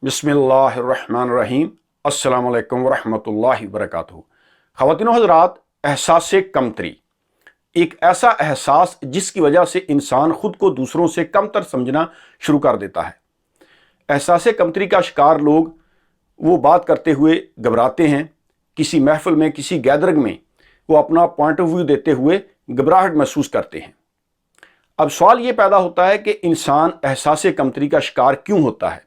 बिस्मिल्लाहिर्रहमानिर्रहीम। अस्सलाम वालेकुम वरहमतुल्लाहि वबरकातुहू। ख़वातीनो हज़रात, एहसास कमतरी एक ऐसा एहसास जिसकी वजह से इंसान खुद को दूसरों से कमतर समझना शुरू कर देता है। एहसास कमतरी का शिकार लोग वो बात करते हुए घबराते हैं, किसी महफिल में, किसी गैदरिंग में वो अपना पॉइंट ऑफ व्यू देते हुए घबराहट महसूस करते हैं। अब सवाल ये पैदा होता है कि इंसान एहसास कमतरी का शिकार क्यों होता है,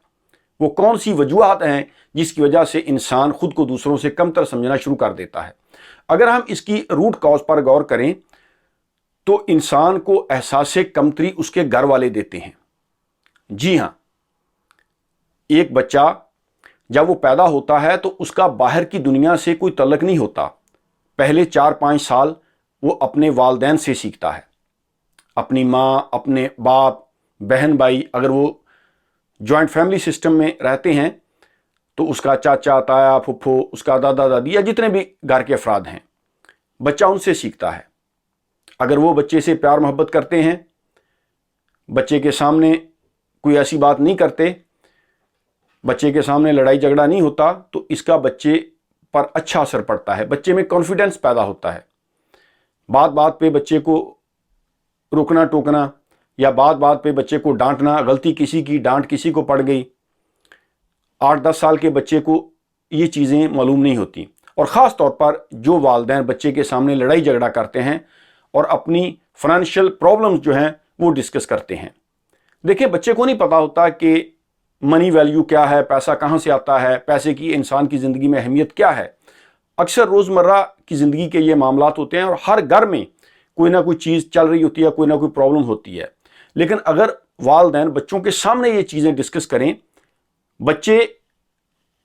वो कौन सी वजूहात हैं जिसकी वजह से इंसान खुद को दूसरों से कमतर समझना शुरू कर देता है। अगर हम इसकी रूट कॉज पर गौर करें तो इंसान को एहसास कमतरी उसके घर वाले देते हैं। जी हाँ, एक बच्चा जब वो पैदा होता है तो उसका बाहर की दुनिया से कोई तल्लुक नहीं होता। पहले 4-5 साल वो अपने वालिदैन से सीखता है, अपनी माँ, अपने बाप, बहन भाई, अगर वो जॉइंट फैमिली सिस्टम में रहते हैं तो उसका चाचा, ताया, फुफ्फो, उसका दादा दादी या जितने भी घर के अफराद हैं, बच्चा उनसे सीखता है। अगर वो बच्चे से प्यार मोहब्बत करते हैं, बच्चे के सामने कोई ऐसी बात नहीं करते, बच्चे के सामने लड़ाई झगड़ा नहीं होता, तो इसका बच्चे पर अच्छा असर पड़ता है। बच्चे में कॉन्फिडेंस पैदा होता है। बात बात पे बच्चे को रोकना टोकना या बात बात पे बच्चे को डांटना, गलती किसी की, डांट किसी को पड़ गई, 8-10 साल के बच्चे को ये चीज़ें मालूम नहीं होती। और ख़ास तौर पर जो वालिदैन बच्चे के सामने लड़ाई झगड़ा करते हैं और अपनी फाइनेंशियल प्रॉब्लम्स जो हैं वो डिस्कस करते हैं। देखिए, बच्चे को नहीं पता होता कि मनी वैल्यू क्या है, पैसा कहाँ से आता है, पैसे की इंसान की ज़िंदगी में अहमियत क्या है। अक्सर रोज़मर्रा की ज़िंदगी के ये मामलात होते हैं और हर घर में कोई ना कोई चीज़ चल रही होती है, कोई ना कोई प्रॉब्लम होती है। लेकिन अगर वालिदैन बच्चों के सामने ये चीज़ें डिस्कस करें, बच्चे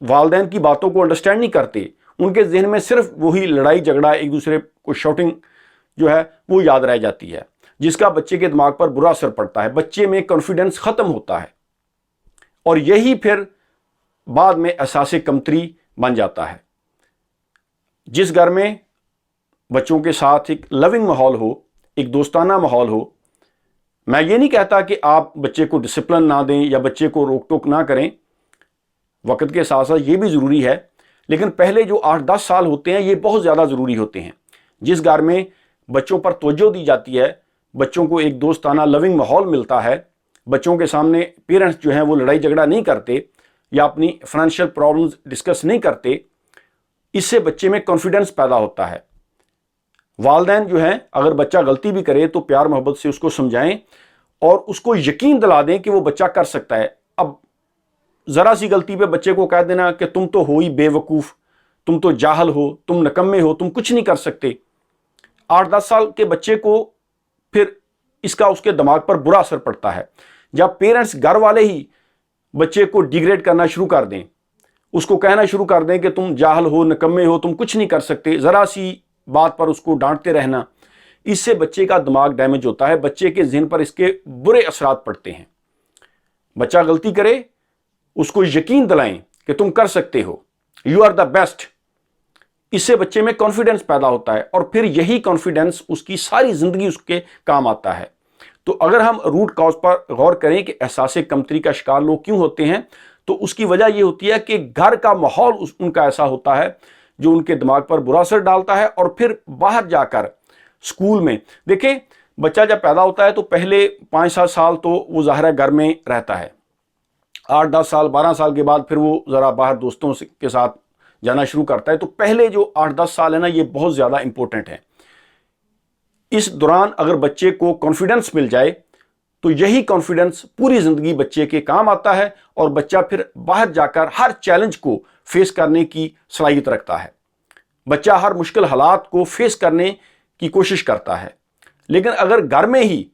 वालिदैन की बातों को अंडरस्टैंड नहीं करते, उनके जहन में सिर्फ वही लड़ाई झगड़ा, एक दूसरे को शॉटिंग जो है वो याद रह जाती है, जिसका बच्चे के दिमाग पर बुरा असर पड़ता है। बच्चे में कॉन्फिडेंस ख़त्म होता है और यही फिर बाद में एहसास कमतरी बन जाता है। जिस घर में बच्चों के साथ एक लविंग माहौल हो, एक दोस्ताना माहौल हो, मैं ये नहीं कहता कि आप बच्चे को डिसिप्लिन ना दें या बच्चे को रोक टोक ना करें, वक्त के साथ साथ ये भी ज़रूरी है, लेकिन पहले जो 8-10 साल होते हैं ये बहुत ज़्यादा ज़रूरी होते हैं। जिस घर में बच्चों पर तवज्जो दी जाती है, बच्चों को एक दोस्ताना लविंग माहौल मिलता है, बच्चों के सामने पेरेंट्स जो हैं वो लड़ाई झगड़ा नहीं करते या अपनी फाइनेंशियल प्रॉब्लम्स डिस्कस नहीं करते, इससे बच्चे में कॉन्फिडेंस पैदा होता है। वालिदैन जो हैं, अगर बच्चा गलती भी करे तो प्यार मोहब्बत से उसको समझाएं और उसको यकीन दिला दें कि वो बच्चा कर सकता है। अब ज़रा सी गलती पे बच्चे को कह देना कि तुम तो हो ही बेवकूफ़, तुम तो जाहल हो, तुम नकम्मे हो, तुम कुछ नहीं कर सकते, 8-10 साल के बच्चे को फिर इसका उसके दिमाग पर बुरा असर पड़ता है। जब पेरेंट्स, घर वाले ही बच्चे को डिग्रेड करना शुरू कर दें, उसको कहना शुरू कर दें कि तुम जाहल हो, नकम्मे हो, तुम कुछ नहीं कर सकते, ज़रा सी बात पर उसको डांटते रहना, इससे बच्चे का दिमाग डैमेज होता है, बच्चे के ज़हन पर इसके बुरे असरात पड़ते हैं। बच्चा गलती करे, उसको यकीन दिलाएं कि तुम कर सकते हो, यू आर द बेस्ट। इससे बच्चे में कॉन्फिडेंस पैदा होता है और फिर यही कॉन्फिडेंस उसकी सारी ज़िंदगी उसके काम आता है। तो अगर हम रूट कॉज पर गौर करें कि एहसास कमतरी का शिकार लोग क्यों होते हैं, तो उसकी वजह यह होती है कि घर का माहौल उनका ऐसा होता है जो उनके दिमाग पर बुरा असर डालता है। और फिर बाहर जाकर स्कूल में देखें, बच्चा जब पैदा होता है तो पहले 5-7 साल तो वो ज़ाहिर है घर में रहता है, 8-10 साल, 12 साल के बाद फिर वो ज़रा बाहर दोस्तों के साथ जाना शुरू करता है। तो पहले जो 8-10 साल है ना, ये बहुत ज़्यादा इंपॉर्टेंट है। इस दौरान अगर बच्चे को कॉन्फिडेंस मिल जाए तो यही कॉन्फिडेंस पूरी ज़िंदगी बच्चे के काम आता है और बच्चा फिर बाहर जाकर हर चैलेंज को फेस करने की सलाहियत रखता है। बच्चा हर मुश्किल हालात को फेस करने की कोशिश करता है। लेकिन अगर घर में ही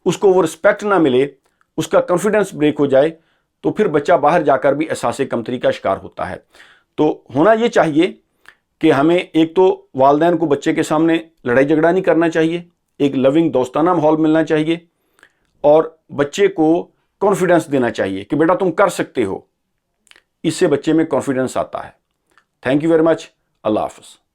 उसको वो रिस्पेक्ट ना मिले, उसका कॉन्फिडेंस ब्रेक हो जाए, तो फिर बच्चा बाहर जाकर भी एहसास कमतरी का शिकार होता है। तो होना ये चाहिए कि हमें एक तो वालिदैन को बच्चे के सामने लड़ाई झगड़ा नहीं करना चाहिए, एक लविंग दोस्ताना माहौल मिलना चाहिए और बच्चे को कॉन्फिडेंस देना चाहिए कि बेटा तुम कर सकते हो। इससे बच्चे में कॉन्फिडेंस आता है। Thank you very much. अल्लाह हाफ़िज़।